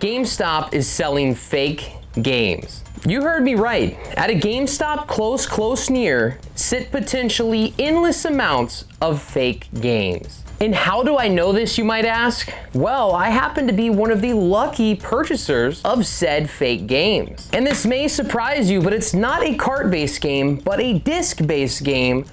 GameStop is selling fake games. You heard me right. At a GameStop close near sit potentially endless amounts of fake games. And how do I know this, you might ask? Well, I happen to be one of the lucky purchasers of said fake games. And this may surprise you, but it's not a cart-based game, but a disc-based game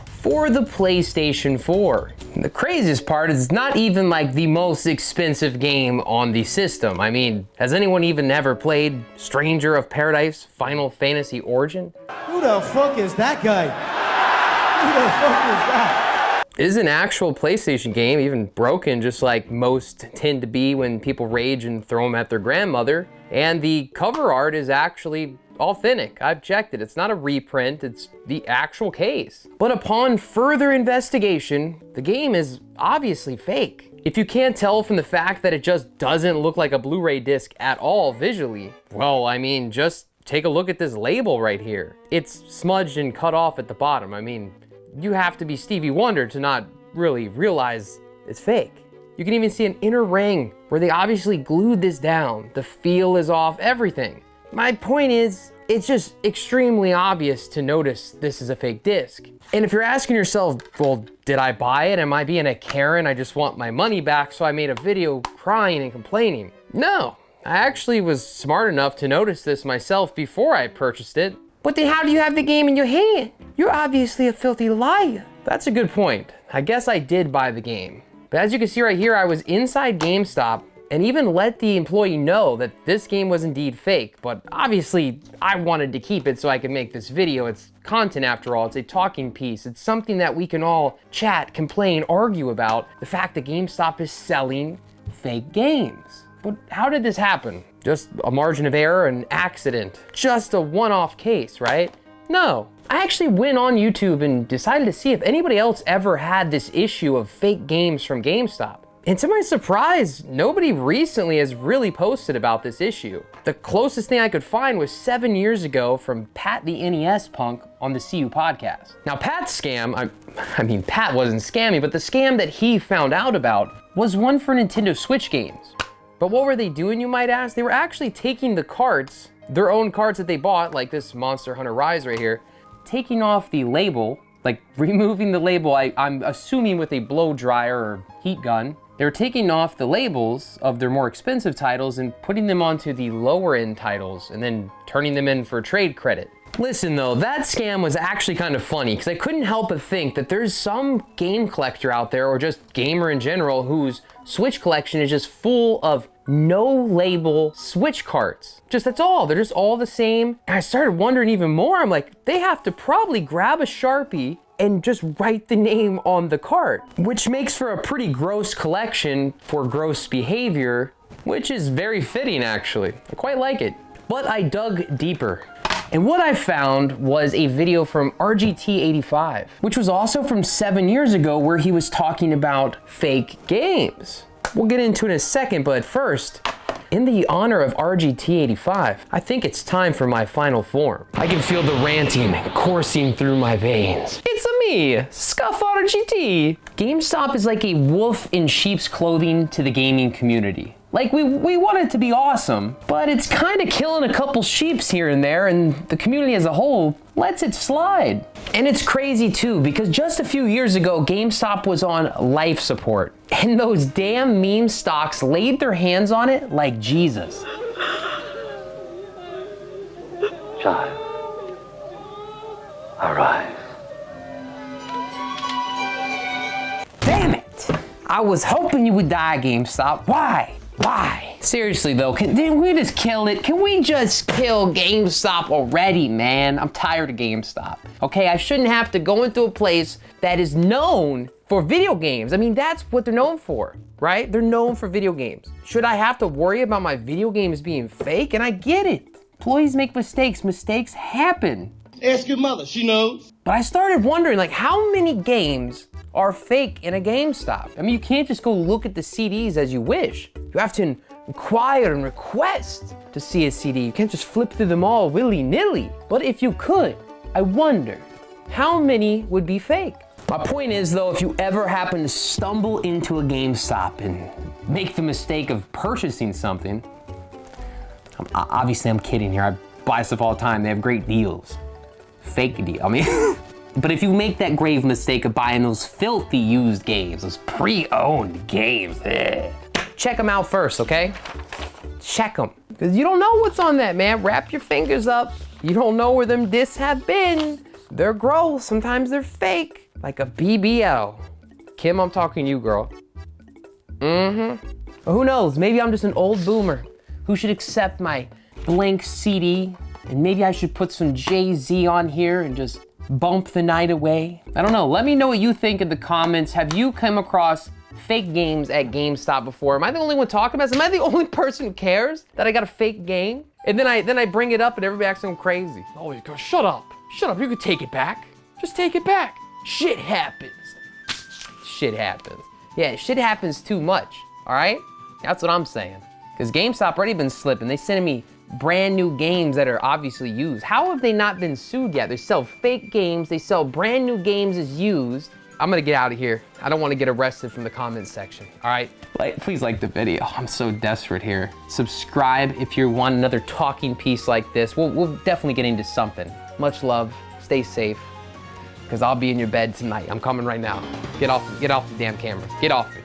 for the PlayStation 4. The craziest part is it's not even like the most expensive game on the system. I mean, has anyone even ever played Stranger of Paradise Final Fantasy Origin? Who the fuck is that guy? Who the fuck is that? It is an actual PlayStation game, even broken, just like most tend to be when people rage and throw them at their grandmother. And the cover art is actually authentic. I've checked it. It's not a reprint, it's the actual case. But upon further investigation, the game is obviously fake. If you can't tell from the fact that it just doesn't look like a Blu-ray disc at all visually, well, I mean, just take a look at this label right here. It's smudged and cut off at the bottom. I mean, you have to be Stevie Wonder to not really realize it's fake. You can even see an inner ring where they obviously glued this down. The feel is off, everything. My point is, it's just extremely obvious to notice this is a fake disc. And if you're asking yourself, well, did I buy it? Am I being a Karen? I just want my money back, so I made a video crying and complaining. No, I actually was smart enough to notice this myself before I purchased it. But then how do you have the game in your hand? You're obviously a filthy liar. That's a good point. I guess I did buy the game. But as you can see right here, I was inside GameStop and even let the employee know that this game was indeed fake. But obviously, I wanted to keep it so I could make this video. It's content after all, it's a talking piece. It's something that we can all chat, complain, argue about. The fact that GameStop is selling fake games. But how did this happen? Just a margin of error, an accident, just a one-off case, right? No. I actually went on YouTube and decided to see if anybody else ever had this issue of fake games from GameStop. And to my surprise, nobody recently has really posted about this issue. The closest thing I could find was 7 years ago from Pat the NES Punk on the CU podcast. Now Pat's scam, I mean Pat wasn't scammy, but the scam that he found out about was one for Nintendo Switch games. But what were they doing, you might ask? They were actually taking the carts, their own carts that they bought, like this Monster Hunter Rise right here, taking off the label, like removing the label, I'm assuming with a blow dryer or heat gun. They were taking off the labels of their more expensive titles and putting them onto the lower end titles and then turning them in for trade credit. Listen though, that scam was actually kind of funny because I couldn't help but think that there's some game collector out there or just gamer in general whose Switch collection is just full of no label Switch carts. Just that's all, they're just all the same. And I started wondering even more, I'm like, they have to probably grab a Sharpie and just write the name on the cart, which makes for a pretty gross collection for gross behavior, which is very fitting actually. I quite like it. But I dug deeper. And what I found was a video from RGT85, which was also from 7 years ago where he was talking about fake games. We'll get into it in a second, but first, in the honor of RGT85, I think it's time for my final form. I can feel the ranting coursing through my veins. It's me, Scuff RGT. GameStop is like a wolf in sheep's clothing to the gaming community. Like we want it to be awesome, but it's kind of killing a couple sheeps here and there, and the community as a whole lets it slide. And it's crazy too, because just a few years ago, GameStop was on life support, and those damn meme stocks laid their hands on it like Jesus. Child, arise. Damn it! I was hoping you would die, GameStop. Why? Why? Seriously though, didn't we just kill it? Can we just kill GameStop already, man? I'm tired of GameStop. Okay, I shouldn't have to go into a place that is known for video games. I mean, that's what they're known for, right? They're known for video games. Should I have to worry about my video games being fake? And I get it. Employees make mistakes. Mistakes happen. Ask your mother, she knows. But I started wondering, like, how many games are fake in a GameStop? I mean, you can't just go look at the CDs as you wish. You have to inquire and request to see a CD. You can't just flip through them all willy-nilly. But if you could, I wonder, how many would be fake? My point is though, if you ever happen to stumble into a GameStop and make the mistake of purchasing something, Obviously, I'm kidding here. I buy stuff all the time. They have great deals. Fake deal. I mean, but if you make that grave mistake of buying those filthy used games, those pre-owned games, check them out first, okay? Check them. Because you don't know what's on that, man. Wrap your fingers up. You don't know where them discs have been. They're gross. Sometimes they're fake. Like a BBL. Kim, I'm talking to you, girl. Mm-hmm. Or who knows? Maybe I'm just an old boomer who should accept my blank CD, and maybe I should put some Jay-Z on here and just bump the night away. I don't know. Let me know what you think in the comments. Have you come across fake games at GameStop before? Am I the only one talking about this? Am I the only person who cares that I got a fake game? And then I bring it up and everybody acts so crazy. Oh, you go, shut up. Shut up, you could take it back. Just take it back. Shit happens. Shit happens. Yeah, shit happens too much, all right? That's what I'm saying. Because GameStop already been slipping. They sending me brand new games that are obviously used. How have they not been sued yet? They sell fake games, they sell brand new games as used. I'm gonna get out of here. I don't wanna get arrested from the comments section, all right? Please like the video. I'm so desperate here. Subscribe if you want another talking piece like this. We'll definitely get into something. Much love, stay safe, because I'll be in your bed tonight. I'm coming right now. Get off the damn camera. Get off it.